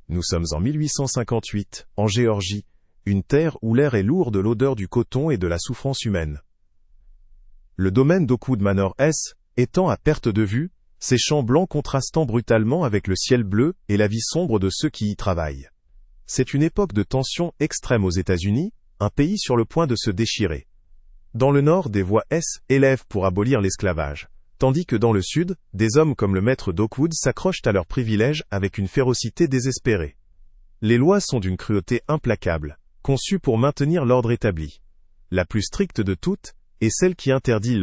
Nous sommes en 1858, en Géorgie, une terre où l'air est lourd de l'odeur du coton et de la souffrance humaine. Le domaine d'Oakwood Manor S étant à perte de vue, ses champs blancs contrastant brutalement avec le ciel bleu et la vie sombre de ceux qui y travaillent. C'est une époque de tension extrême aux États-Unis, un pays sur le point de se déchirer. Dans le nord, des voix élèvent pour abolir l'esclavage, tandis que dans le sud, des hommes comme le maître d'Oakwood s'accrochent à leurs privilèges avec une férocité désespérée. Les lois sont d'une cruauté implacable, conçues pour maintenir l'ordre établi. La plus stricte de toutes est celle qui interdit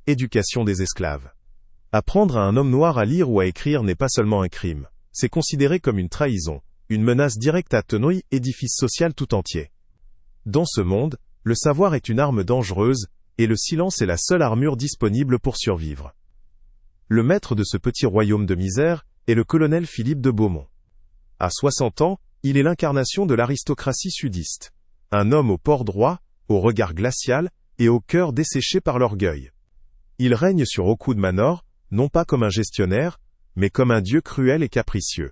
l'éducation des esclaves. Apprendre à un homme noir à lire ou à écrire n'est pas seulement un crime, c'est considéré comme une trahison, une menace directe à tenir édifice social tout entier. Dans ce monde, le savoir est une arme dangereuse, et le silence est la seule armure disponible pour survivre. Le maître de ce petit royaume de misère est le colonel Philippe de Beaumont. À 60 ans, il est l'incarnation de l'aristocratie sudiste. Un homme au port droit, au regard glacial, et au cœur desséché par l'orgueil. Il règne sur Oakwood Manor, non pas comme un gestionnaire, mais comme un dieu cruel et capricieux.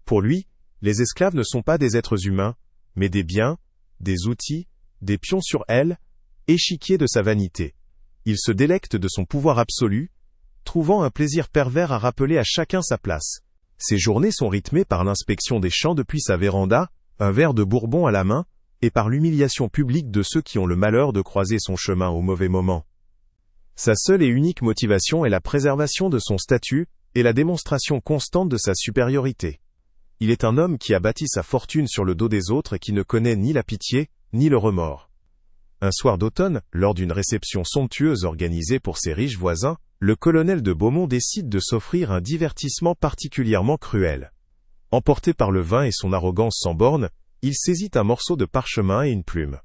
Pour lui, les esclaves ne sont pas des êtres humains, mais des biens, des outils, des pions sur ailes, échiquiers de sa vanité. Il se délecte de son pouvoir absolu, trouvant un plaisir pervers à rappeler à chacun sa place. Ses journées sont rythmées par l'inspection des champs depuis sa véranda, un verre de bourbon à la main, et par l'humiliation publique de ceux qui ont le malheur de croiser son chemin au mauvais moment. Sa seule et unique motivation est la préservation de son statut, et la démonstration constante de sa supériorité. Il est un homme qui a bâti sa fortune sur le dos des autres et qui ne connaît ni la pitié, ni le remords. Un soir d'automne, lors d'une réception somptueuse organisée pour ses riches voisins, le colonel de Beaumont décide de s'offrir un divertissement particulièrement cruel. Emporté par le vin et son arrogance sans borne, il saisit un morceau de parchemin et une plume.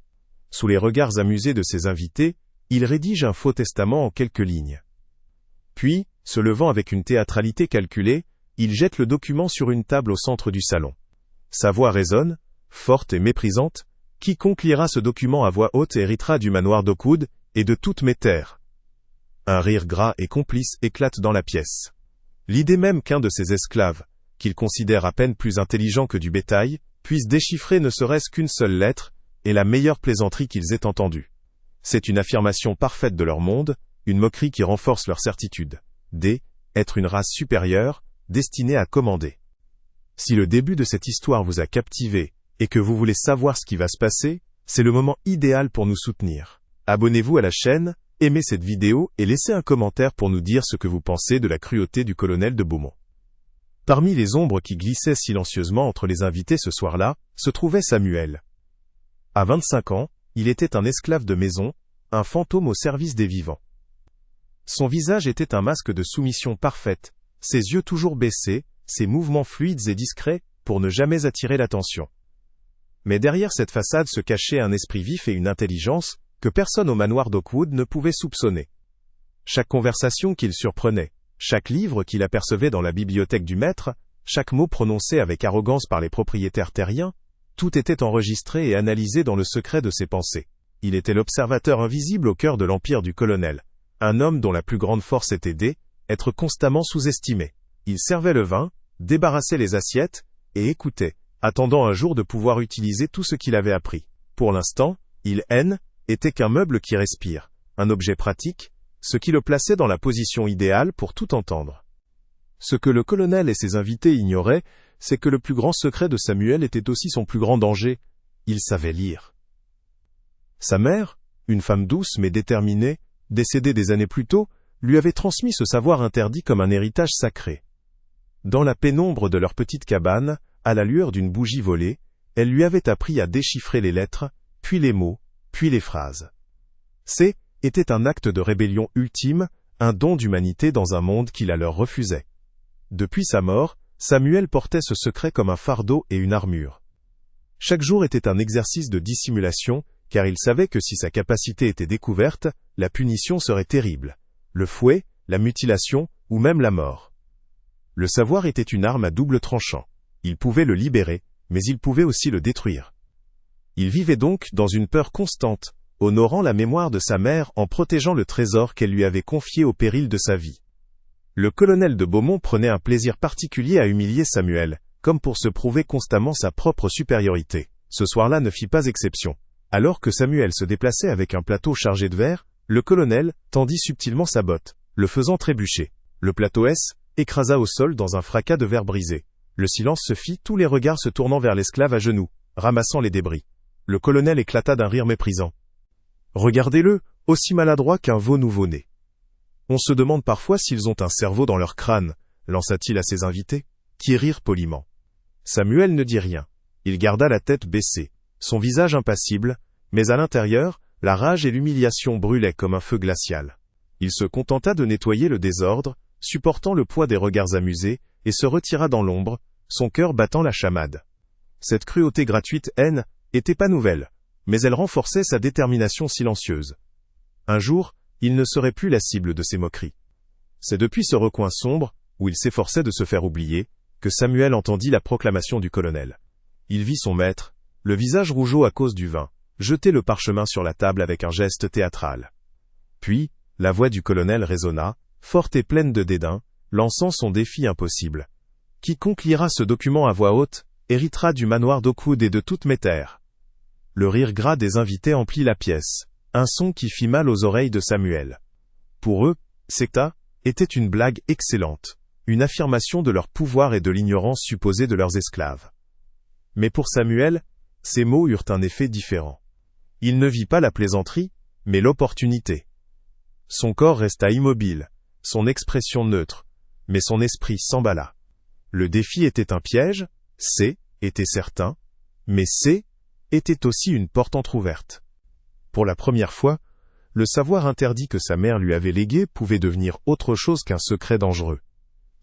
Sous les regards amusés de ses invités, il rédige un faux testament en quelques lignes. Puis, se levant avec une théâtralité calculée, il jette le document sur une table au centre du salon. Sa voix résonne, forte et méprisante. Quiconque lira ce document à voix haute héritera du manoir d'Oakwood et de toutes mes terres. Un rire gras et complice éclate dans la pièce. L'idée même qu'un de ses esclaves, qu'il considère à peine plus intelligent que du bétail, puisse déchiffrer ne serait-ce qu'une seule lettre, est la meilleure plaisanterie qu'ils aient entendue. C'est une affirmation parfaite de leur monde, une moquerie qui renforce leur certitude être une race supérieure, destinée à commander. Si le début de cette histoire vous a captivé, et que vous voulez savoir ce qui va se passer, c'est le moment idéal pour nous soutenir. Abonnez-vous à la chaîne, aimez cette vidéo et laissez un commentaire pour nous dire ce que vous pensez de la cruauté du colonel de Beaumont. Parmi les ombres qui glissaient silencieusement entre les invités ce soir-là, se trouvait Samuel. À 25 ans, il était un esclave de maison, un fantôme au service des vivants. Son visage était un masque de soumission parfaite, ses yeux toujours baissés, ses mouvements fluides et discrets, pour ne jamais attirer l'attention. Mais derrière cette façade se cachait un esprit vif et une intelligence, que personne au manoir d'Oakwood ne pouvait soupçonner. Chaque conversation qu'il surprenait, chaque livre qu'il apercevait dans la bibliothèque du maître, chaque mot prononcé avec arrogance par les propriétaires terriens, tout était enregistré et analysé dans le secret de ses pensées. Il était l'observateur invisible au cœur de l'empire du colonel, un homme dont la plus grande force était d'être constamment sous-estimé. Il servait le vin, débarrassait les assiettes, et écoutait, attendant un jour de pouvoir utiliser tout ce qu'il avait appris. Pour l'instant, il était qu'un meuble qui respire, un objet pratique, ce qui le plaçait dans la position idéale pour tout entendre. Ce que le colonel et ses invités ignoraient, c'est que le plus grand secret de Samuel était aussi son plus grand danger. Il savait lire. Sa mère, une femme douce mais déterminée, décédée des années plus tôt, lui avait transmis ce savoir interdit comme un héritage sacré. Dans la pénombre de leur petite cabane, à la lueur d'une bougie volée, elle lui avait appris à déchiffrer les lettres, puis les mots, puis les phrases. Était un acte de rébellion ultime, un don d'humanité dans un monde qui la leur refusait. Depuis sa mort, Samuel portait ce secret comme un fardeau et une armure. Chaque jour était un exercice de dissimulation, car il savait que si sa capacité était découverte, la punition serait terrible. Le fouet, la mutilation, ou même la mort. Le savoir était une arme à double tranchant. Il pouvait le libérer, mais il pouvait aussi le détruire. Il vivait donc dans une peur constante, honorant la mémoire de sa mère en protégeant le trésor qu'elle lui avait confié au péril de sa vie. Le colonel de Beaumont prenait un plaisir particulier à humilier Samuel, comme pour se prouver constamment sa propre supériorité. Ce soir-là ne fit pas exception. Alors que Samuel se déplaçait avec un plateau chargé de verre, le colonel tendit subtilement sa botte, le faisant trébucher. Le plateau écrasa au sol dans un fracas de verre brisé. Le silence se fit, tous les regards se tournant vers l'esclave à genoux, ramassant les débris. Le colonel éclata d'un rire méprisant. « Regardez-le, aussi maladroit qu'un veau nouveau-né. On se demande parfois s'ils ont un cerveau dans leur crâne, lança-t-il à ses invités, qui rirent poliment. Samuel ne dit rien. Il garda la tête baissée, son visage impassible, mais à l'intérieur, la rage et l'humiliation brûlaient comme un feu glacial. Il se contenta de nettoyer le désordre, supportant le poids des regards amusés, et se retira dans l'ombre, son cœur battant la chamade. Cette cruauté gratuite était pas nouvelle, mais elle renforçait sa détermination silencieuse. Un jour, il ne serait plus la cible de ses moqueries. C'est depuis ce recoin sombre, où il s'efforçait de se faire oublier, que Samuel entendit la proclamation du colonel. Il vit son maître, le visage rougeau à cause du vin, jeter le parchemin sur la table avec un geste théâtral. Puis, la voix du colonel résonna, forte et pleine de dédain, lançant son défi impossible. Quiconque lira ce document à voix haute, héritera du manoir d'Oakwood et de toutes mes terres. Le rire gras des invités emplit la pièce, un son qui fit mal aux oreilles de Samuel. Pour eux, Secta était une blague excellente, une affirmation de leur pouvoir et de l'ignorance supposée de leurs esclaves. Mais pour Samuel, ces mots eurent un effet différent. Il ne vit pas la plaisanterie, mais l'opportunité. Son corps resta immobile, son expression neutre, mais son esprit s'emballa. Le défi était un piège, C était certain, mais C était aussi une porte entr'ouverte. Pour la première fois, le savoir interdit que sa mère lui avait légué pouvait devenir autre chose qu'un secret dangereux.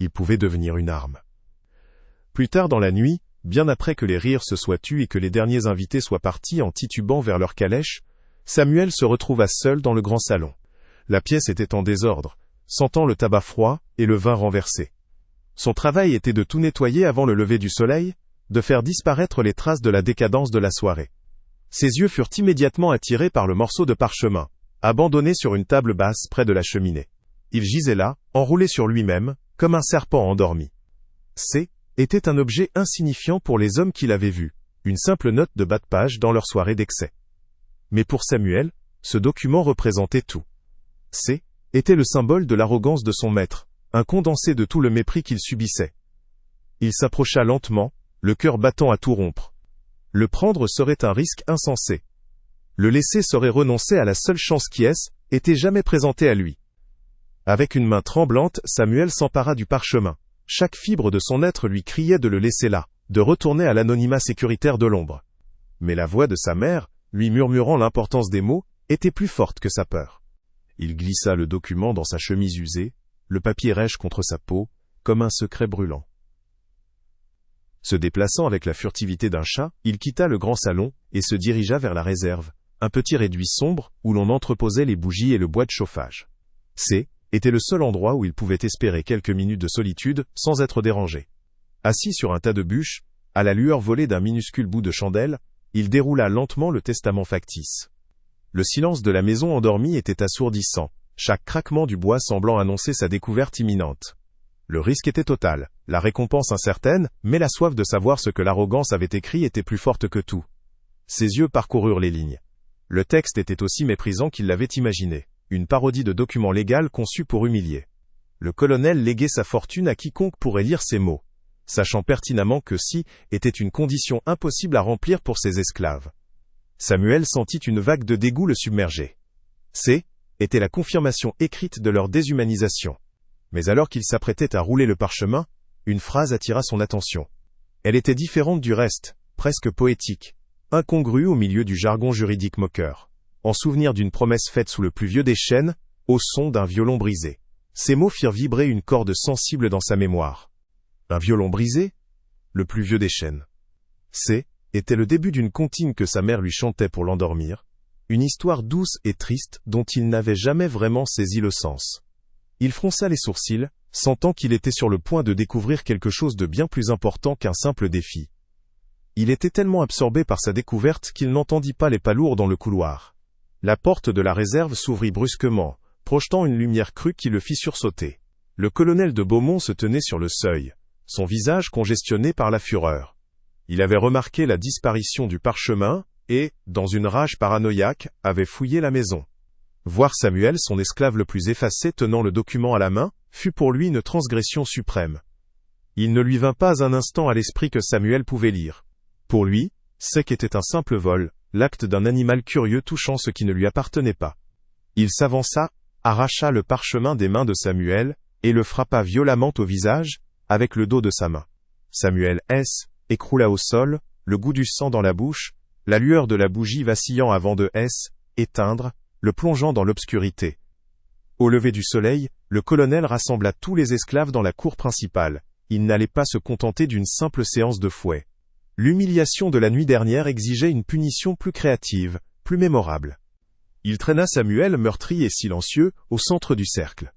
Il pouvait devenir une arme. Plus tard dans la nuit, bien après que les rires se soient tus et que les derniers invités soient partis en titubant vers leur calèche, Samuel se retrouva seul dans le grand salon. La pièce était en désordre, sentant le tabac froid et le vin renversé. Son travail était de tout nettoyer avant le lever du soleil, de faire disparaître les traces de la décadence de la soirée. Ses yeux furent immédiatement attirés par le morceau de parchemin, abandonné sur une table basse près de la cheminée. Il gisait là, enroulé sur lui-même, comme un serpent endormi. C était un objet insignifiant pour les hommes qui l'avaient vu, une simple note de bas de page dans leur soirée d'excès. Mais pour Samuel, ce document représentait tout. C était le symbole de l'arrogance de son maître, un condensé de tout le mépris qu'il subissait. Il s'approcha lentement, le cœur battant à tout rompre. Le prendre serait un risque insensé. Le laisser serait renoncer à la seule chance qui était jamais présentée à lui. Avec une main tremblante, Samuel s'empara du parchemin. Chaque fibre de son être lui criait de le laisser là, de retourner à l'anonymat sécuritaire de l'ombre. Mais la voix de sa mère, lui murmurant l'importance des mots, était plus forte que sa peur. Il glissa le document dans sa chemise usée, le papier rêche contre sa peau, comme un secret brûlant. Se déplaçant avec la furtivité d'un chat, il quitta le grand salon, et se dirigea vers la réserve, un petit réduit sombre, où l'on entreposait les bougies et le bois de chauffage. C était le seul endroit où il pouvait espérer quelques minutes de solitude, sans être dérangé. Assis sur un tas de bûches, à la lueur volée d'un minuscule bout de chandelle, il déroula lentement le testament factice. Le silence de la maison endormie était assourdissant, chaque craquement du bois semblant annoncer sa découverte imminente. Le risque était total, la récompense incertaine, mais la soif de savoir ce que l'arrogance avait écrit était plus forte que tout. Ses yeux parcoururent les lignes. Le texte était aussi méprisant qu'il l'avait imaginé, une parodie de document légal conçu pour humilier. Le colonel léguait sa fortune à quiconque pourrait lire ces mots, sachant pertinemment que si était une condition impossible à remplir pour ses esclaves. Samuel sentit une vague de dégoût le submerger. C était la confirmation écrite de leur déshumanisation. Mais alors qu'il s'apprêtait à rouler le parchemin, une phrase attira son attention. Elle était différente du reste, presque poétique, incongrue au milieu du jargon juridique moqueur. En souvenir d'une promesse faite sous le plus vieux des chênes, au son d'un violon brisé. Ces mots firent vibrer une corde sensible dans sa mémoire. Un violon brisé? Le plus vieux des chênes. C était le début d'une comptine que sa mère lui chantait pour l'endormir, une histoire douce et triste dont il n'avait jamais vraiment saisi le sens. Il fronça les sourcils, sentant qu'il était sur le point de découvrir quelque chose de bien plus important qu'un simple défi. Il était tellement absorbé par sa découverte qu'il n'entendit pas les pas lourds dans le couloir. La porte de la réserve s'ouvrit brusquement, projetant une lumière crue qui le fit sursauter. Le colonel de Beaumont se tenait sur le seuil, son visage congestionné par la fureur. Il avait remarqué la disparition du parchemin, et, dans une rage paranoïaque, avait fouillé la maison. Voir Samuel, son esclave le plus effacé, tenant le document à la main, fut pour lui une transgression suprême. Il ne lui vint pas un instant à l'esprit que Samuel pouvait lire. Pour lui, c'est qu'était un simple vol, l'acte d'un animal curieux touchant ce qui ne lui appartenait pas. Il s'avança, arracha le parchemin des mains de Samuel, et le frappa violemment au visage, avec le dos de sa main. Samuel S. écroula au sol, le goût du sang dans la bouche, la lueur de la bougie vacillant avant de S. éteindre, le plongeant dans l'obscurité. Au lever du soleil, le colonel rassembla tous les esclaves dans la cour principale. Il n'allait pas se contenter d'une simple séance de fouet. L'humiliation de la nuit dernière exigeait une punition plus créative, plus mémorable. Il traîna Samuel, meurtri et silencieux, au centre du cercle.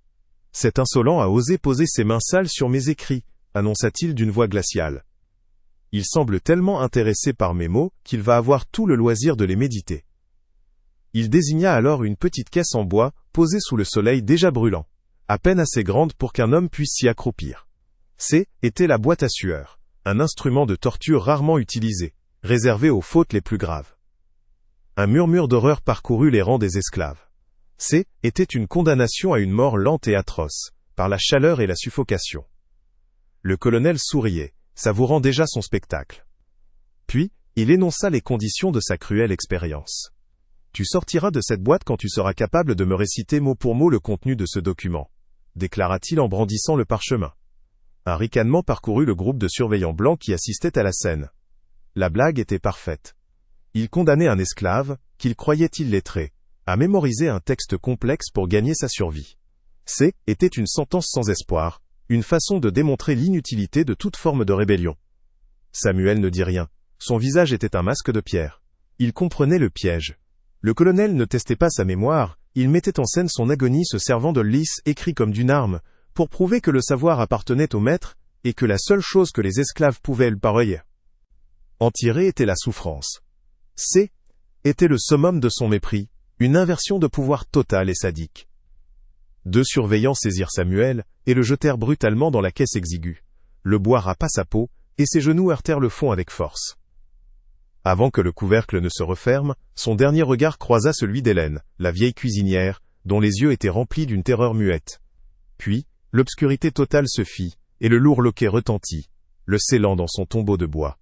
« Cet insolent a osé poser ses mains sales sur mes écrits, » annonça-t-il d'une voix glaciale. « Il semble tellement intéressé par mes mots qu'il va avoir tout le loisir de les méditer. » Il désigna alors une petite caisse en bois, posée sous le soleil déjà brûlant, à peine assez grande pour qu'un homme puisse s'y accroupir. Était la boîte à sueur, un instrument de torture rarement utilisé, réservé aux fautes les plus graves. Un murmure d'horreur parcourut les rangs des esclaves. Était une condamnation à une mort lente et atroce, par la chaleur et la suffocation. Le colonel souriait, savourant déjà son spectacle. Puis, il énonça les conditions de sa cruelle expérience. « Tu sortiras de cette boîte quand tu seras capable de me réciter mot pour mot le contenu de ce document, » déclara-t-il en brandissant le parchemin. Un ricanement parcourut le groupe de surveillants blancs qui assistaient à la scène. La blague était parfaite. Il condamnait un esclave, qu'il croyait illettré, à mémoriser un texte complexe pour gagner sa survie. Était une sentence sans espoir, une façon de démontrer l'inutilité de toute forme de rébellion. Samuel ne dit rien. Son visage était un masque de pierre. Il comprenait le piège. Le colonel ne testait pas sa mémoire, il mettait en scène son agonie se servant de lys écrit comme d'une arme, pour prouver que le savoir appartenait au maître, et que la seule chose que les esclaves pouvaient en tirer était la souffrance. Était le summum de son mépris, une inversion de pouvoir totale et sadique. 2 surveillants saisirent Samuel, et le jetèrent brutalement dans la caisse exiguë. Le bois rapa sa peau, et ses genoux heurtèrent le fond avec force. Avant que le couvercle ne se referme, son dernier regard croisa celui d'Hélène, la vieille cuisinière, dont les yeux étaient remplis d'une terreur muette. Puis, l'obscurité totale se fit, et le lourd loquet retentit, le scellant dans son tombeau de bois.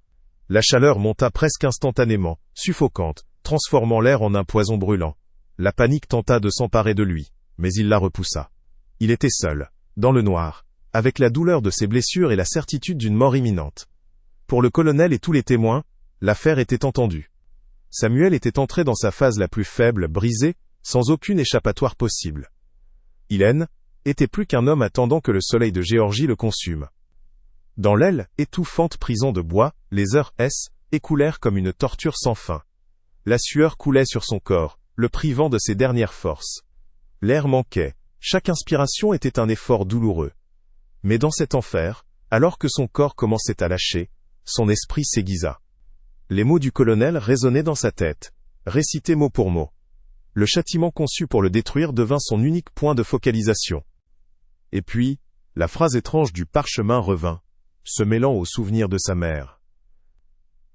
La chaleur monta presque instantanément, suffocante, transformant l'air en un poison brûlant. La panique tenta de s'emparer de lui, mais il la repoussa. Il était seul, dans le noir, avec la douleur de ses blessures et la certitude d'une mort imminente. Pour le colonel et tous les témoins, l'affaire était entendue. Samuel était entré dans sa phase la plus faible, brisé, sans aucune échappatoire possible. Hélène était plus qu'un homme attendant que le soleil de Géorgie le consume. Dans l'aile, étouffante prison de bois, les heures écoulèrent comme une torture sans fin. La sueur coulait sur son corps, le privant de ses dernières forces. L'air manquait, chaque inspiration était un effort douloureux. Mais dans cet enfer, alors que son corps commençait à lâcher, son esprit s'aiguisa. Les mots du colonel résonnaient dans sa tête, récités mot pour mot. Le châtiment conçu pour le détruire devint son unique point de focalisation. Et puis, la phrase étrange du parchemin revint, se mêlant aux souvenirs de sa mère.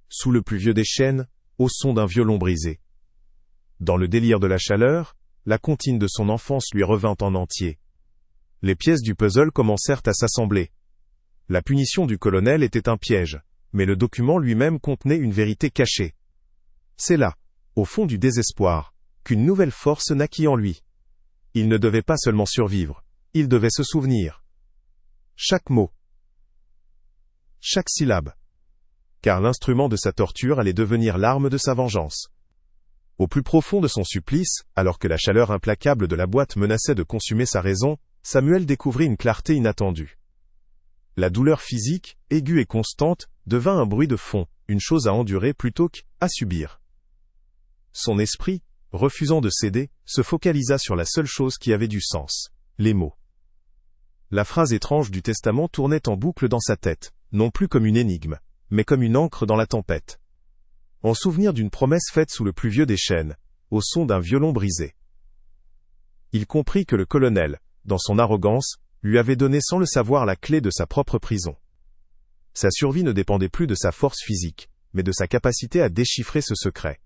Sous le plus vieux des chênes, au son d'un violon brisé. Dans le délire de la chaleur, la comptine de son enfance lui revint en entier. Les pièces du puzzle commencèrent à s'assembler. La punition du colonel était un piège, mais le document lui-même contenait une vérité cachée. C'est là, au fond du désespoir, qu'une nouvelle force naquit en lui. Il ne devait pas seulement survivre, il devait se souvenir. Chaque mot, chaque syllabe. Car l'instrument de sa torture allait devenir l'arme de sa vengeance. Au plus profond de son supplice, alors que la chaleur implacable de la boîte menaçait de consumer sa raison, Samuel découvrit une clarté inattendue. La douleur physique, aiguë et constante, devint un bruit de fond, une chose à endurer plutôt qu'à subir. Son esprit, refusant de céder, se focalisa sur la seule chose qui avait du sens, les mots. La phrase étrange du testament tournait en boucle dans sa tête, non plus comme une énigme, mais comme une ancre dans la tempête. En souvenir d'une promesse faite sous le plus vieux des chênes, au son d'un violon brisé. Il comprit que le colonel, dans son arrogance, lui avait donné sans le savoir la clé de sa propre prison. Sa survie ne dépendait plus de sa force physique, mais de sa capacité à déchiffrer ce secret.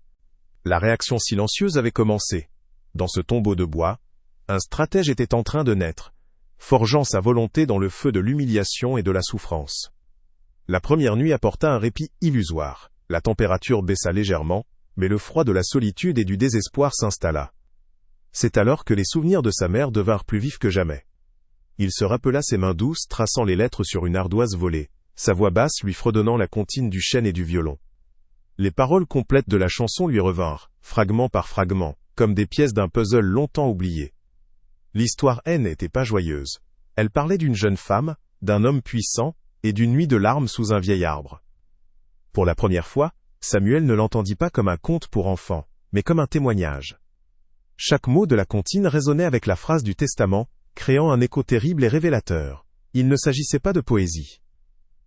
La réaction silencieuse avait commencé. Dans ce tombeau de bois, un stratège était en train de naître, forgeant sa volonté dans le feu de l'humiliation et de la souffrance. La première nuit apporta un répit illusoire. La température baissa légèrement, mais le froid de la solitude et du désespoir s'installa. C'est alors que les souvenirs de sa mère devinrent plus vifs que jamais. Il se rappela ses mains douces traçant les lettres sur une ardoise volée, sa voix basse lui fredonnant la comptine du chêne et du violon. Les paroles complètes de la chanson lui revinrent, fragment par fragment, comme des pièces d'un puzzle longtemps oublié. L'histoire n'était pas joyeuse. Elle parlait d'une jeune femme, d'un homme puissant, et d'une nuit de larmes sous un vieil arbre. Pour la première fois, Samuel ne l'entendit pas comme un conte pour enfants, mais comme un témoignage. Chaque mot de la comptine résonnait avec la phrase du testament, créant un écho terrible et révélateur. Il ne s'agissait pas de poésie.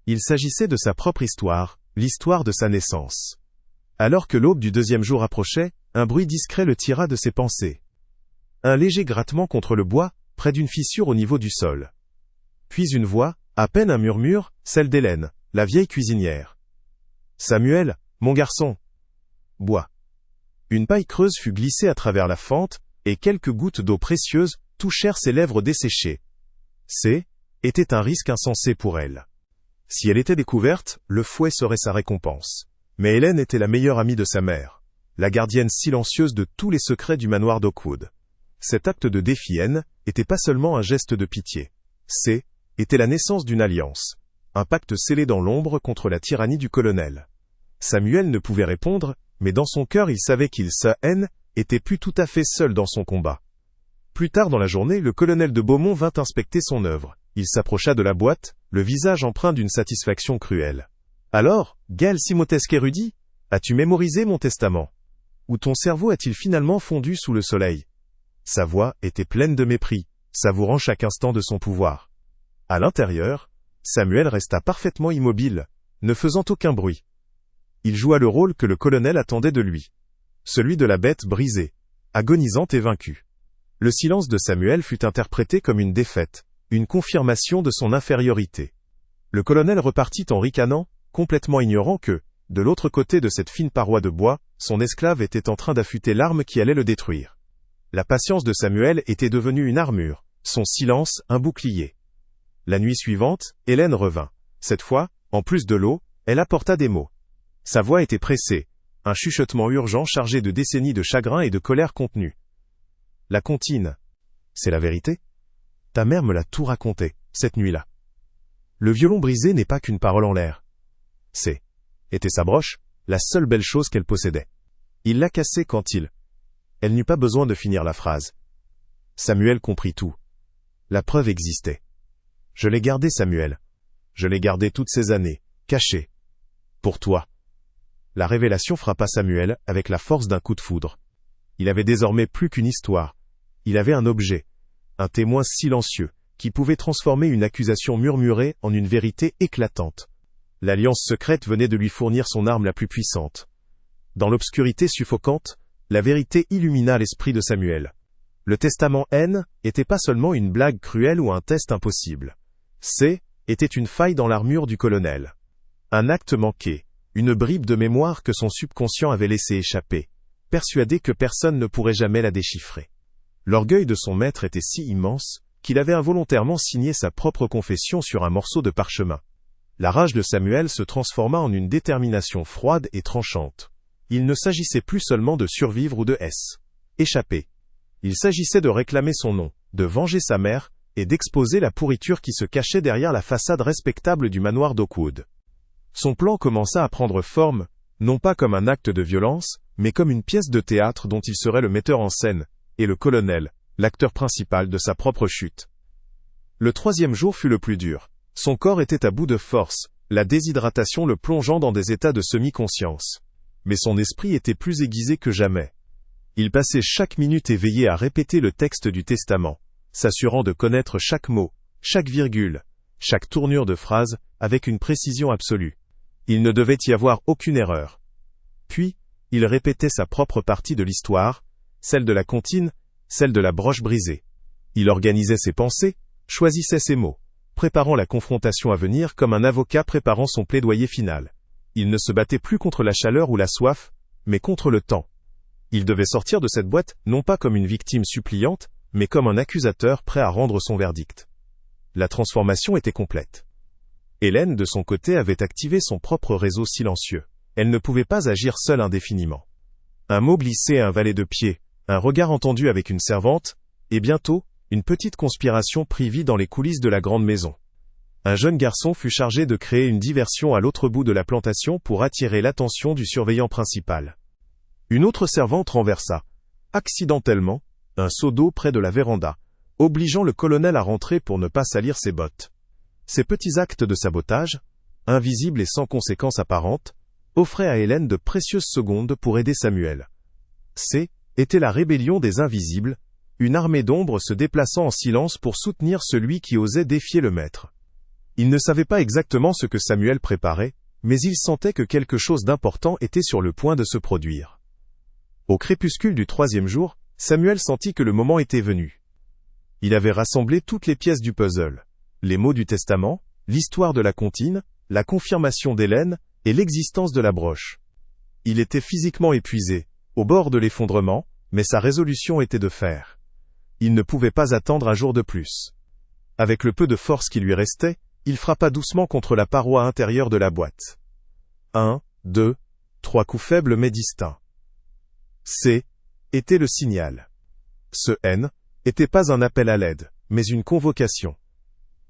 Il s'agissait de sa propre histoire, l'histoire de sa naissance. Alors que l'aube du deuxième jour approchait, un bruit discret le tira de ses pensées. Un léger grattement contre le bois, près d'une fissure au niveau du sol. Puis une voix, à peine un murmure, celle d'Hélène, la vieille cuisinière. « Samuel, mon garçon !» Bois. Une paille creuse fut glissée à travers la fente, et quelques gouttes d'eau précieuse touchèrent ses lèvres desséchées. Était un risque insensé pour elle. Si elle était découverte, le fouet serait sa récompense. Mais Hélène était la meilleure amie de sa mère, la gardienne silencieuse de tous les secrets du manoir d'Oakwood. Cet acte de défi était pas seulement un geste de pitié. Était la naissance d'une alliance, un pacte scellé dans l'ombre contre la tyrannie du colonel. Samuel ne pouvait répondre, mais dans son cœur il savait qu'il était plus tout à fait seul dans son combat. Plus tard dans la journée, le colonel de Beaumont vint inspecter son œuvre. Il s'approcha de la boîte, le visage empreint d'une satisfaction cruelle. « Alors, Gaël Simotesque érudit, as-tu mémorisé mon testament? Ou ton cerveau a-t-il finalement fondu sous le soleil ?» Sa voix était pleine de mépris, savourant chaque instant de son pouvoir. À l'intérieur, Samuel resta parfaitement immobile, ne faisant aucun bruit. Il joua le rôle que le colonel attendait de lui. Celui de la bête brisée, agonisante et vaincue. Le silence de Samuel fut interprété comme une défaite, une confirmation de son infériorité. Le colonel repartit en ricanant, complètement ignorant que, de l'autre côté de cette fine paroi de bois, son esclave était en train d'affûter l'arme qui allait le détruire. La patience de Samuel était devenue une armure, son silence un bouclier. La nuit suivante, Hélène revint. Cette fois, en plus de l'eau, elle apporta des mots. Sa voix était pressée, un chuchotement urgent chargé de décennies de chagrin et de colère contenue. La comptine. C'est la vérité? Ta mère me l'a tout raconté, cette nuit-là. Le violon brisé n'est pas qu'une parole en l'air. Était sa broche, la seule belle chose qu'elle possédait. Il l'a cassée quand Elle n'eut pas besoin de finir la phrase. Samuel comprit tout. La preuve existait. Je l'ai gardée, Samuel. Je l'ai gardée toutes ces années, cachée. Pour toi. La révélation frappa Samuel avec la force d'un coup de foudre. Il avait désormais plus qu'une histoire. Il avait un objet, un témoin silencieux, qui pouvait transformer une accusation murmurée en une vérité éclatante. L'alliance secrète venait de lui fournir son arme la plus puissante. Dans l'obscurité suffocante, la vérité illumina l'esprit de Samuel. Le testament était pas seulement une blague cruelle ou un test impossible. Était une faille dans l'armure du colonel. Un acte manqué, une bribe de mémoire que son subconscient avait laissé échapper, persuadé que personne ne pourrait jamais la déchiffrer. L'orgueil de son maître était si immense, qu'il avait involontairement signé sa propre confession sur un morceau de parchemin. La rage de Samuel se transforma en une détermination froide et tranchante. Il ne s'agissait plus seulement de survivre ou de échapper. Il s'agissait de réclamer son nom, de venger sa mère, et d'exposer la pourriture qui se cachait derrière la façade respectable du manoir d'Oakwood. Son plan commença à prendre forme, non pas comme un acte de violence, mais comme une pièce de théâtre dont il serait le metteur en scène, et le colonel, l'acteur principal de sa propre chute. Le troisième jour fut le plus dur. Son corps était à bout de force, la déshydratation le plongeant dans des états de semi-conscience. Mais son esprit était plus aiguisé que jamais. Il passait chaque minute éveillé à répéter le texte du testament, s'assurant de connaître chaque mot, chaque virgule, chaque tournure de phrase, avec une précision absolue. Il ne devait y avoir aucune erreur. Puis, il répétait sa propre partie de l'histoire, celle de la comptine, celle de la broche brisée. Il organisait ses pensées, choisissait ses mots, préparant la confrontation à venir comme un avocat préparant son plaidoyer final. Il ne se battait plus contre la chaleur ou la soif, mais contre le temps. Il devait sortir de cette boîte non pas comme une victime suppliante, mais comme un accusateur prêt à rendre son verdict. La transformation était complète. Hélène, de son côté, avait activé son propre réseau silencieux. Elle ne pouvait pas agir seule indéfiniment. Un mot glissé à un valet de pied, un regard entendu avec une servante, et bientôt, une petite conspiration prit vie dans les coulisses de la grande maison. Un jeune garçon fut chargé de créer une diversion à l'autre bout de la plantation pour attirer l'attention du surveillant principal. Une autre servante renversa, accidentellement, un seau d'eau près de la véranda, obligeant le colonel à rentrer pour ne pas salir ses bottes. Ces petits actes de sabotage, invisibles et sans conséquence apparente, offraient à Hélène de précieuses secondes pour aider Samuel. Était la rébellion des invisibles, une armée d'ombres se déplaçant en silence pour soutenir celui qui osait défier le maître. Il ne savait pas exactement ce que Samuel préparait, mais il sentait que quelque chose d'important était sur le point de se produire. Au crépuscule du 3e jour, Samuel sentit que le moment était venu. Il avait rassemblé toutes les pièces du puzzle. Les mots du testament, l'histoire de la comptine, la confirmation d'Hélène et l'existence de la broche. Il était physiquement épuisé, au bord de l'effondrement, mais sa résolution était de fer. Il ne pouvait pas attendre un jour de plus. Avec le peu de force qui lui restait, il frappa doucement contre la paroi intérieure de la boîte. 1, 2, 3 coups faibles mais distincts. Était le signal. Ce N était pas un appel à l'aide, mais une convocation.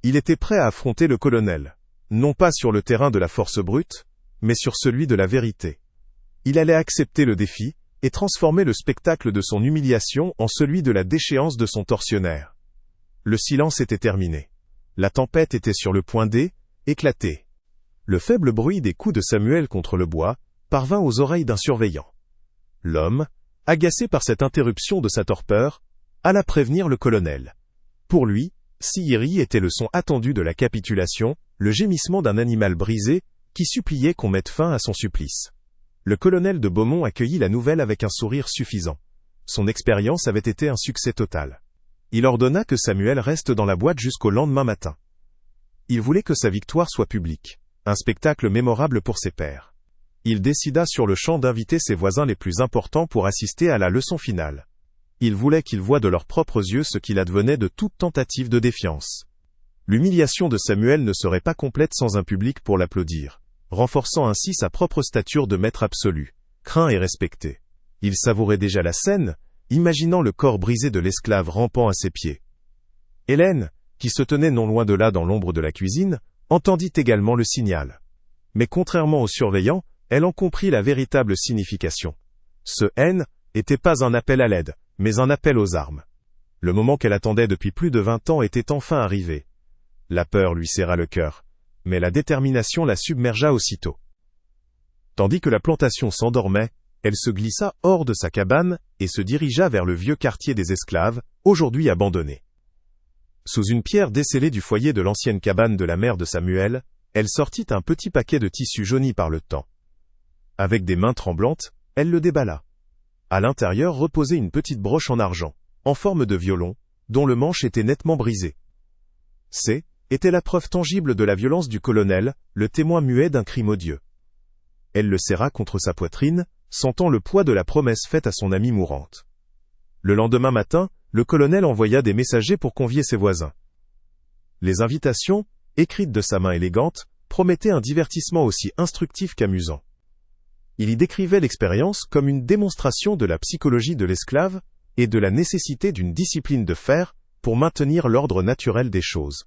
Il était prêt à affronter le colonel, non pas sur le terrain de la force brute, mais sur celui de la vérité. Il allait accepter le défi, et transformer le spectacle de son humiliation en celui de la déchéance de son tortionnaire. Le silence était terminé. La tempête était sur le point d'éclater. Le faible bruit des coups de Samuel contre le bois parvint aux oreilles d'un surveillant. L'homme, agacé par cette interruption de sa torpeur, alla prévenir le colonel. Pour lui, Sihiri était le son attendu de la capitulation, le gémissement d'un animal brisé, qui suppliait qu'on mette fin à son supplice. Le colonel de Beaumont accueillit la nouvelle avec un sourire suffisant. Son expérience avait été un succès total. Il ordonna que Samuel reste dans la boîte jusqu'au lendemain matin. Il voulait que sa victoire soit publique, un spectacle mémorable pour ses pairs. Il décida sur le champ d'inviter ses voisins les plus importants pour assister à la leçon finale. Il voulait qu'ils voient de leurs propres yeux ce qu'il advenait de toute tentative de défiance. L'humiliation de Samuel ne serait pas complète sans un public pour l'applaudir, renforçant ainsi sa propre stature de maître absolu, craint et respecté. Il savourait déjà la scène, imaginant le corps brisé de l'esclave rampant à ses pieds. Hélène, qui se tenait non loin de là dans l'ombre de la cuisine, entendit également le signal. Mais contrairement aux surveillants, elle en comprit la véritable signification. Ce N était pas un appel à l'aide, mais un appel aux armes. Le moment qu'elle attendait depuis plus de 20 ans était enfin arrivé. La peur lui serra le cœur, mais la détermination la submergea aussitôt. Tandis que la plantation s'endormait, elle se glissa hors de sa cabane et se dirigea vers le vieux quartier des esclaves, aujourd'hui abandonné. Sous une pierre descellée du foyer de l'ancienne cabane de la mère de Samuel, elle sortit un petit paquet de tissu jauni par le temps. Avec des mains tremblantes, elle le déballa. À l'intérieur reposait une petite broche en argent, en forme de violon, dont le manche était nettement brisé. Était la preuve tangible de la violence du colonel, le témoin muet d'un crime odieux. Elle le serra contre sa poitrine, sentant le poids de la promesse faite à son amie mourante. Le lendemain matin, le colonel envoya des messagers pour convier ses voisins. Les invitations, écrites de sa main élégante, promettaient un divertissement aussi instructif qu'amusant. Il y décrivait l'expérience comme une démonstration de la psychologie de l'esclave et de la nécessité d'une discipline de fer pour maintenir l'ordre naturel des choses.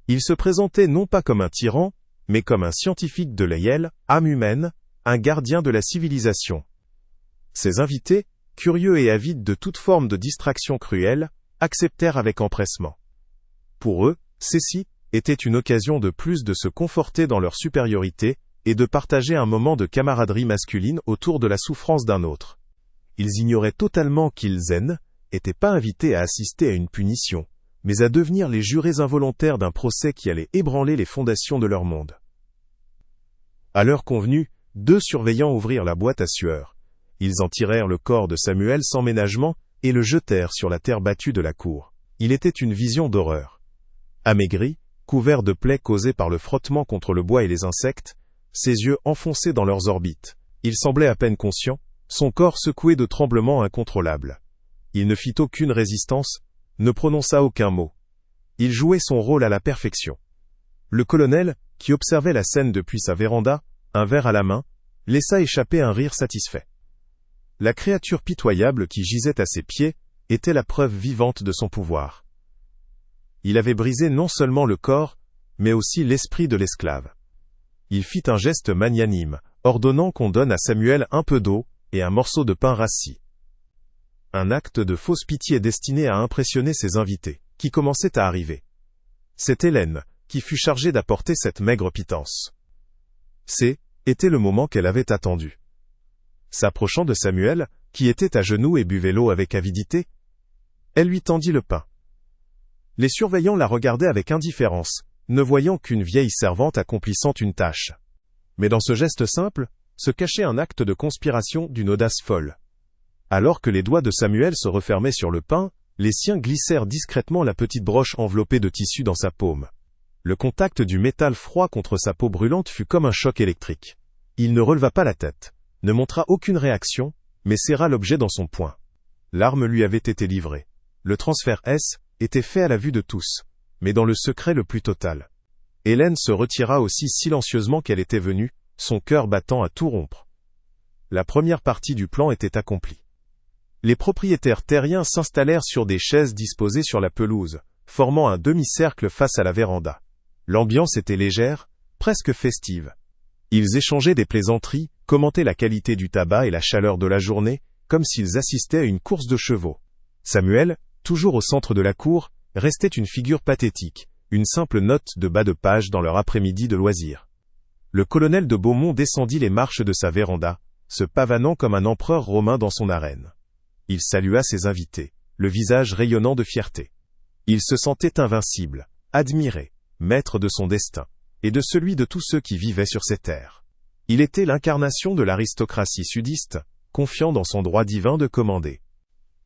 Il se présentait non pas comme un tyran, mais comme un scientifique de l'Yale, âme humaine, un gardien de la civilisation. Ses invités, curieux et avides de toute forme de distraction cruelle, acceptèrent avec empressement. Pour eux, ceci était une occasion de plus de se conforter dans leur supériorité et de partager un moment de camaraderie masculine autour de la souffrance d'un autre. Ils ignoraient totalement qu'ils n'étaient pas invités à assister à une punition, mais à devenir les jurés involontaires d'un procès qui allait ébranler les fondations de leur monde. À l'heure convenue, 2 surveillants ouvrirent la boîte à sueur. Ils en tirèrent le corps de Samuel sans ménagement et le jetèrent sur la terre battue de la cour. Il était une vision d'horreur. Amaigri, couvert de plaies causées par le frottement contre le bois et les insectes, ses yeux enfoncés dans leurs orbites, il semblait à peine conscient, son corps secoué de tremblements incontrôlables. Il ne fit aucune résistance, ne prononça aucun mot. Il jouait son rôle à la perfection. Le colonel, qui observait la scène depuis sa véranda, un verre à la main, laissa échapper un rire satisfait. La créature pitoyable qui gisait à ses pieds était la preuve vivante de son pouvoir. Il avait brisé non seulement le corps, mais aussi l'esprit de l'esclave. Il fit un geste magnanime, ordonnant qu'on donne à Samuel un peu d'eau et un morceau de pain rassis. Un acte de fausse pitié destiné à impressionner ses invités, qui commençaient à arriver. C'est Hélène, qui fut chargée d'apporter cette maigre pitance. Était le moment qu'elle avait attendu. S'approchant de Samuel, qui était à genoux et buvait l'eau avec avidité, elle lui tendit le pain. Les surveillants la regardaient avec indifférence, ne voyant qu'une vieille servante accomplissant une tâche. Mais dans ce geste simple, se cachait un acte de conspiration d'une audace folle. Alors que les doigts de Samuel se refermaient sur le pain, les siens glissèrent discrètement la petite broche enveloppée de tissu dans sa paume. Le contact du métal froid contre sa peau brûlante fut comme un choc électrique. Il ne releva pas la tête, ne montra aucune réaction, mais serra l'objet dans son poing. L'arme lui avait été livrée. Le transfert était fait à la vue de tous, mais dans le secret le plus total. Hélène se retira aussi silencieusement qu'elle était venue, son cœur battant à tout rompre. La première partie du plan était accomplie. Les propriétaires terriens s'installèrent sur des chaises disposées sur la pelouse, formant un demi-cercle face à la véranda. L'ambiance était légère, presque festive. Ils échangeaient des plaisanteries, commentaient la qualité du tabac et la chaleur de la journée, comme s'ils assistaient à une course de chevaux. Samuel, toujours au centre de la cour, restait une figure pathétique, une simple note de bas de page dans leur après-midi de loisirs. Le colonel de Beaumont descendit les marches de sa véranda, se pavanant comme un empereur romain dans son arène. Il salua ses invités, le visage rayonnant de fierté. Il se sentait invincible, admiré, maître de son destin, et de celui de tous ceux qui vivaient sur ces terres. Il était l'incarnation de l'aristocratie sudiste, confiant dans son droit divin de commander.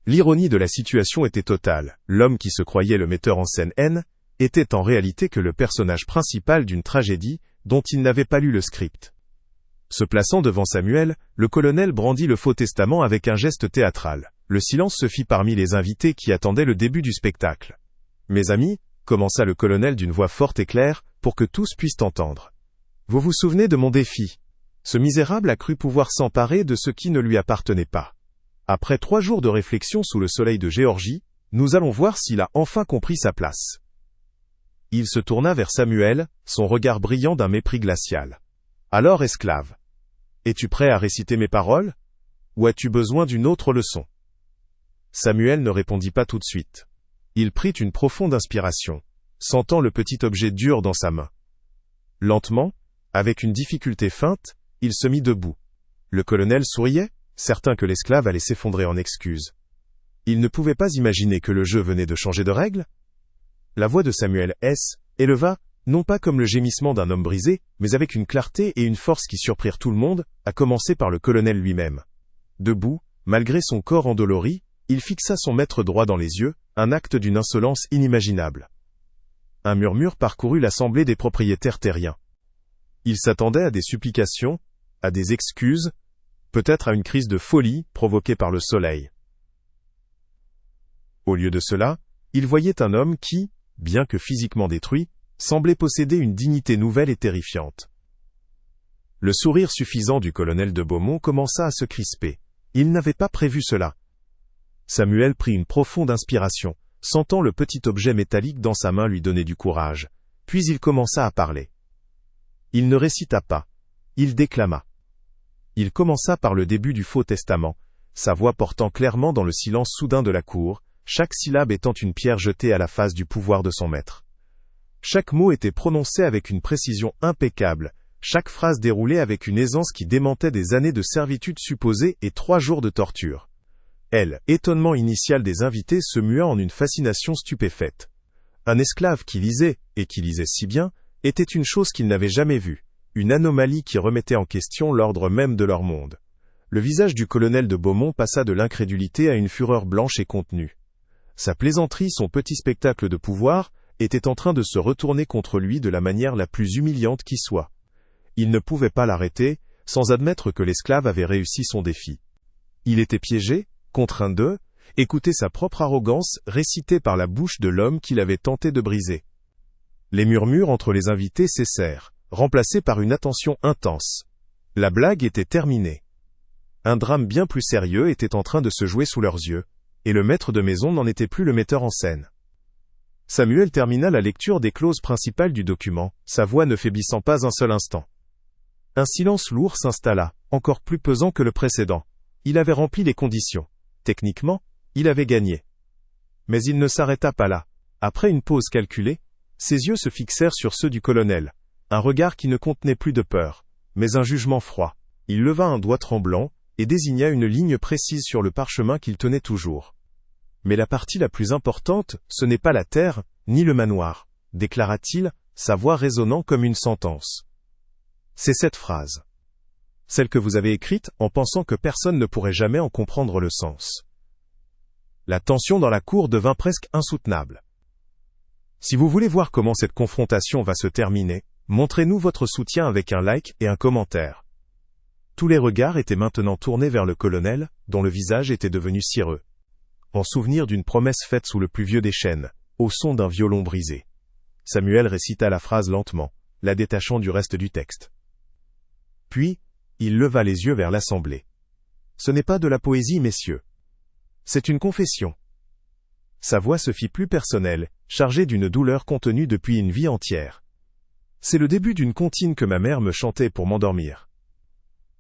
L'ironie de la situation était totale. L'homme qui se croyait le metteur en scène était en réalité que le personnage principal d'une tragédie dont il n'avait pas lu le script. Se plaçant devant Samuel, le colonel brandit le faux testament avec un geste théâtral. Le silence se fit parmi les invités qui attendaient le début du spectacle. « Mes amis, » commença le colonel d'une voix forte et claire, pour que tous puissent entendre. « Vous vous souvenez de mon défi ? Ce misérable a cru pouvoir s'emparer de ce qui ne lui appartenait pas. Après 3 jours de réflexion sous le soleil de Géorgie, nous allons voir s'il a enfin compris sa place. » Il se tourna vers Samuel, son regard brillant d'un mépris glacial. « Alors, esclave, es-tu prêt à réciter mes paroles ? Ou as-tu besoin d'une autre leçon ?» Samuel ne répondit pas tout de suite. Il prit une profonde inspiration, sentant le petit objet dur dans sa main. Lentement, avec une difficulté feinte, il se mit debout. Le colonel souriait, certain que l'esclave allait s'effondrer en excuses. Il ne pouvait pas imaginer que le jeu venait de changer de règle. La voix de Samuel éleva, non pas comme le gémissement d'un homme brisé, mais avec une clarté et une force qui surprirent tout le monde, à commencer par le colonel lui-même. Debout, malgré son corps endolori, il fixa son maître droit dans les yeux, un acte d'une insolence inimaginable. Un murmure parcourut l'assemblée des propriétaires terriens. Ils s'attendaient à des supplications, à des excuses, peut-être à une crise de folie provoquée par le soleil. Au lieu de cela, ils voyaient un homme qui, bien que physiquement détruit, semblait posséder une dignité nouvelle et terrifiante. Le sourire suffisant du colonel de Beaumont commença à se crisper. Il n'avait pas prévu cela. Samuel prit une profonde inspiration, sentant le petit objet métallique dans sa main lui donner du courage. Puis il commença à parler. Il ne récita pas. Il déclama. Il commença par le début du Faux Testament, sa voix portant clairement dans le silence soudain de la cour, chaque syllabe étant une pierre jetée à la face du pouvoir de son maître. Chaque mot était prononcé avec une précision impeccable, chaque phrase déroulée avec une aisance qui démentait des années de servitude supposée et 3 jours de torture. Étonnement initial des invités se mua en une fascination stupéfaite. Un esclave qui lisait, et qui lisait si bien, était une chose qu'ils n'avaient jamais vue, une anomalie qui remettait en question l'ordre même de leur monde. Le visage du colonel de Beaumont passa de l'incrédulité à une fureur blanche et contenue. Sa plaisanterie, son petit spectacle de pouvoir, était en train de se retourner contre lui de la manière la plus humiliante qui soit. Il ne pouvait pas l'arrêter, sans admettre que l'esclave avait réussi son défi. Il était piégé, contraint de écouter sa propre arrogance récitée par la bouche de l'homme qu'il avait tenté de briser. Les murmures entre les invités cessèrent, remplacés par une attention intense. La blague était terminée. Un drame bien plus sérieux était en train de se jouer sous leurs yeux, et le maître de maison n'en était plus le metteur en scène. Samuel termina la lecture des clauses principales du document, sa voix ne faiblissant pas un seul instant. Un silence lourd s'installa, encore plus pesant que le précédent. Il avait rempli les conditions. Techniquement, il avait gagné. Mais il ne s'arrêta pas là. Après une pause calculée, ses yeux se fixèrent sur ceux du colonel. Un regard qui ne contenait plus de peur, mais un jugement froid. Il leva un doigt tremblant, et désigna une ligne précise sur le parchemin qu'il tenait toujours. Mais la partie la plus importante, ce n'est pas la terre, ni le manoir, déclara-t-il, sa voix résonnant comme une sentence. C'est cette phrase. Celle que vous avez écrite en pensant que personne ne pourrait jamais en comprendre le sens. La tension dans la cour devint presque insoutenable. Si vous voulez voir comment cette confrontation va se terminer, montrez-nous votre soutien avec un like et un commentaire. Tous les regards étaient maintenant tournés vers le colonel, dont le visage était devenu cireux. En souvenir d'une promesse faite sous le plus vieux des chênes, au son d'un violon brisé. Samuel récita la phrase lentement, la détachant du reste du texte. Puis, il leva les yeux vers l'assemblée. Ce n'est pas de la poésie, messieurs. C'est une confession. Sa voix se fit plus personnelle, chargée d'une douleur contenue depuis une vie entière. C'est le début d'une comptine que ma mère me chantait pour m'endormir.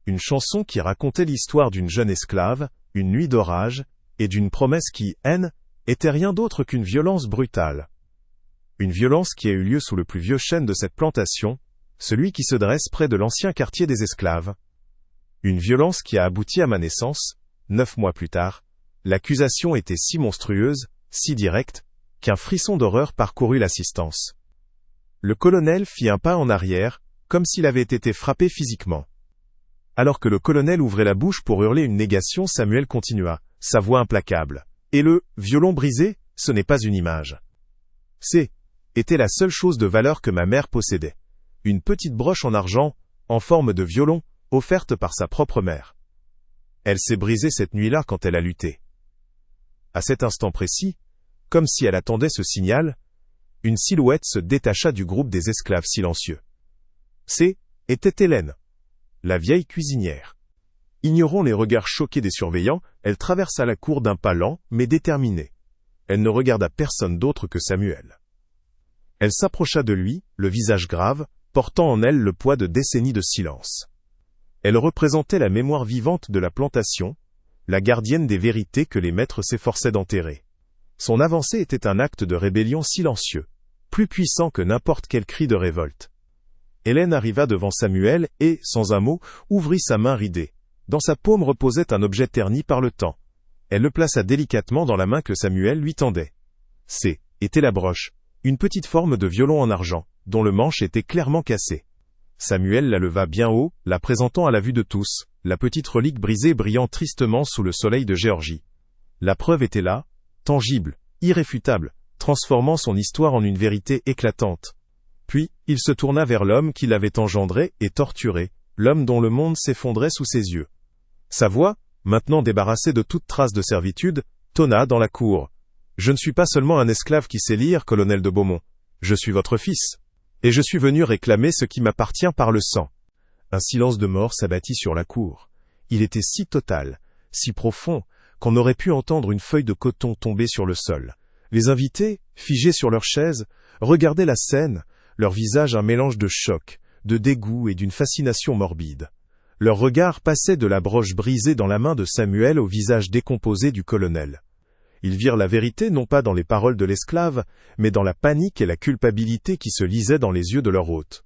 Une chanson qui racontait l'histoire d'une jeune esclave, une nuit d'orage, et d'une promesse qui, était rien d'autre qu'une violence brutale. Une violence qui a eu lieu sous le plus vieux chêne de cette plantation, celui qui se dresse près de l'ancien quartier des esclaves. Une violence qui a abouti à ma naissance, 9 mois plus tard. L'accusation était si monstrueuse, si directe, qu'un frisson d'horreur parcourut l'assistance. Le colonel fit un pas en arrière, comme s'il avait été frappé physiquement. Alors que le colonel ouvrait la bouche pour hurler une négation, Samuel continua, sa voix implacable. Et le violon brisé, ce n'est pas une image. Était la seule chose de valeur que ma mère possédait. Une petite broche en argent, en forme de violon, offerte par sa propre mère. Elle s'est brisée cette nuit-là quand elle a lutté. À cet instant précis, comme si elle attendait ce signal, une silhouette se détacha du groupe des esclaves silencieux. Était Hélène, la vieille cuisinière. Ignorant les regards choqués des surveillants, elle traversa la cour d'un pas lent, mais déterminé. Elle ne regarda personne d'autre que Samuel. Elle s'approcha de lui, le visage grave, portant en elle le poids de décennies de silence. Elle représentait la mémoire vivante de la plantation, la gardienne des vérités que les maîtres s'efforçaient d'enterrer. Son avancée était un acte de rébellion silencieux, plus puissant que n'importe quel cri de révolte. Hélène arriva devant Samuel et, sans un mot, ouvrit sa main ridée. Dans sa paume reposait un objet terni par le temps. Elle le plaça délicatement dans la main que Samuel lui tendait. Était la broche, une petite forme de violon en argent, dont le manche était clairement cassé. Samuel la leva bien haut, la présentant à la vue de tous, la petite relique brisée brillant tristement sous le soleil de Géorgie. La preuve était là, tangible, irréfutable, transformant son histoire en une vérité éclatante. Puis, il se tourna vers l'homme qui l'avait engendré et torturé, l'homme dont le monde s'effondrait sous ses yeux. Sa voix, maintenant débarrassée de toute trace de servitude, tonna dans la cour. « Je ne suis pas seulement un esclave qui sait lire, colonel de Beaumont. Je suis votre fils. Et je suis venu réclamer ce qui m'appartient par le sang. » Un silence de mort s'abattit sur la cour. Il était si total, si profond, qu'on aurait pu entendre une feuille de coton tomber sur le sol. Les invités, figés sur leurs chaises, regardaient la scène, leur visage un mélange de choc, de dégoût et d'une fascination morbide. Leur regard passait de la broche brisée dans la main de Samuel au visage décomposé du colonel. Ils virent la vérité non pas dans les paroles de l'esclave, mais dans la panique et la culpabilité qui se lisaient dans les yeux de leur hôte.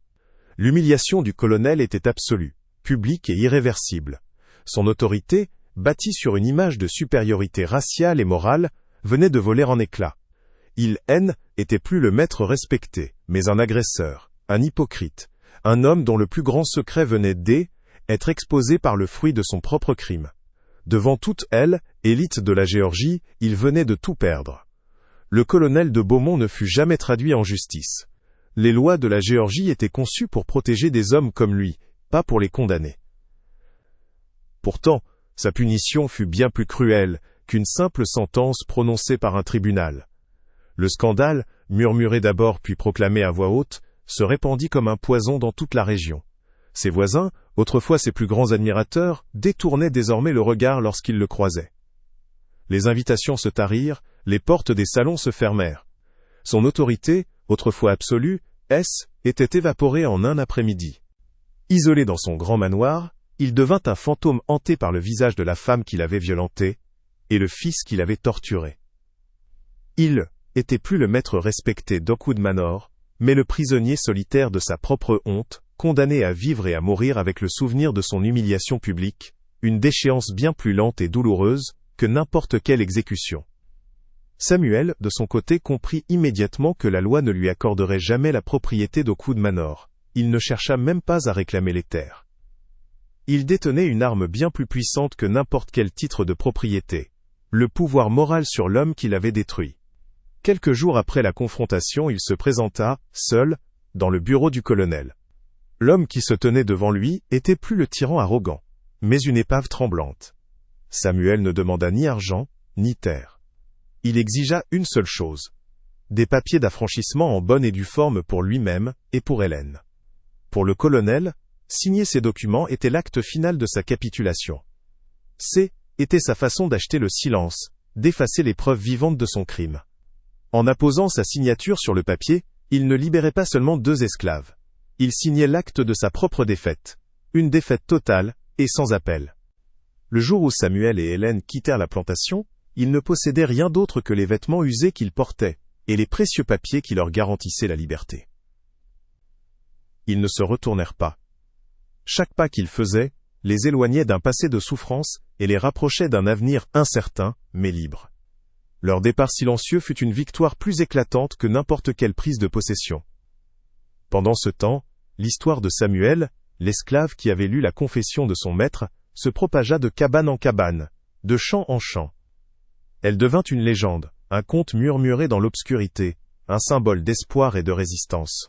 L'humiliation du colonel était absolue, publique et irréversible. Son autorité, bâtie sur une image de supériorité raciale et morale, venait de voler en éclats. Il était plus le maître respecté, mais un agresseur, un hypocrite, un homme dont le plus grand secret venait d'être exposé par le fruit de son propre crime. Devant toute élite de la Géorgie, il venait de tout perdre. le colonel de Beaumont ne fut jamais traduit en justice. Les lois de la Géorgie étaient conçues pour protéger des hommes comme lui, pas pour les condamner. Pourtant, sa punition fut bien plus cruelle qu'une simple sentence prononcée par un tribunal. Le scandale, murmuré d'abord puis proclamé à voix haute, se répandit comme un poison dans toute la région. Ses voisins, autrefois ses plus grands admirateurs, détournaient désormais le regard lorsqu'ils le croisaient. Les invitations se tarirent, les portes des salons se fermèrent. Son autorité, autrefois absolue, était évaporée en un après-midi. Isolé dans son grand manoir, il devint un fantôme hanté par le visage de la femme qu'il avait violentée, et le fils qu'il avait torturé. Il était plus le maître respecté d'Oakwood Manor, mais le prisonnier solitaire de sa propre honte, condamné à vivre et à mourir avec le souvenir de son humiliation publique, une déchéance bien plus lente et douloureuse que n'importe quelle exécution. Samuel, de son côté, comprit immédiatement que la loi ne lui accorderait jamais la propriété d'Oakwood Manor. Il ne chercha même pas à réclamer les terres. Il détenait une arme bien plus puissante que n'importe quel titre de propriété, le pouvoir moral sur l'homme qui l'avait détruit. Quelques jours après la confrontation, il se présenta, seul, dans le bureau du colonel. L'homme qui se tenait devant lui était plus le tyran arrogant, mais une épave tremblante. Samuel ne demanda ni argent, ni terre. Il exigea une seule chose. Des papiers d'affranchissement en bonne et due forme pour lui-même et pour Hélène. Pour le colonel, signer ces documents était l'acte final de sa capitulation. Était sa façon d'acheter le silence, d'effacer les preuves vivantes de son crime. En apposant sa signature sur le papier, il ne libérait pas seulement 2 esclaves. Il signait l'acte de sa propre défaite. Une défaite totale et sans appel. Le jour où Samuel et Hélène quittèrent la plantation, ils ne possédaient rien d'autre que les vêtements usés qu'ils portaient, et les précieux papiers qui leur garantissaient la liberté. Ils ne se retournèrent pas. Chaque pas qu'ils faisaient les éloignait d'un passé de souffrance et les rapprochait d'un avenir incertain, mais libre. Leur départ silencieux fut une victoire plus éclatante que n'importe quelle prise de possession. Pendant ce temps, l'histoire de Samuel, l'esclave qui avait lu la confession de son maître, se propagea de cabane en cabane, de champ en champ. Elle devint une légende, un conte murmuré dans l'obscurité, un symbole d'espoir et de résistance.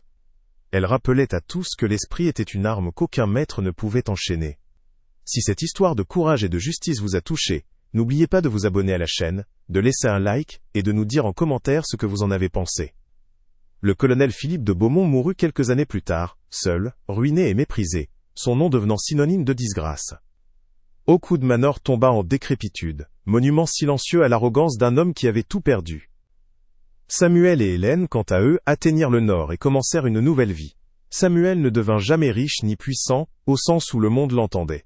Elle rappelait à tous que l'esprit était une arme qu'aucun maître ne pouvait enchaîner. Si cette histoire de courage et de justice vous a touché, n'oubliez pas de vous abonner à la chaîne, de laisser un like et de nous dire en commentaire ce que vous en avez pensé. Le colonel Philippe de Beaumont mourut quelques années plus tard, seul, ruiné et méprisé, son nom devenant synonyme de disgrâce. Oakwood Manor tomba en décrépitude, monument silencieux à l'arrogance d'un homme qui avait tout perdu. Samuel et Hélène, quant à eux, atteignirent le nord et commencèrent une nouvelle vie. Samuel ne devint jamais riche ni puissant, au sens où le monde l'entendait.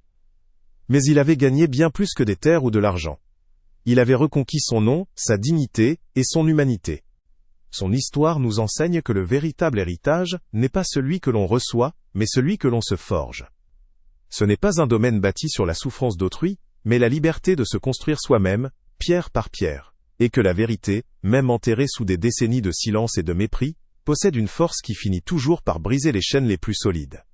Mais il avait gagné bien plus que des terres ou de l'argent. Il avait reconquis son nom, sa dignité et son humanité. Son histoire nous enseigne que le véritable héritage n'est pas celui que l'on reçoit, mais celui que l'on se forge. Ce n'est pas un domaine bâti sur la souffrance d'autrui, mais la liberté de se construire soi-même, pierre par pierre. Et que la vérité, même enterrée sous des décennies de silence et de mépris, possède une force qui finit toujours par briser les chaînes les plus solides.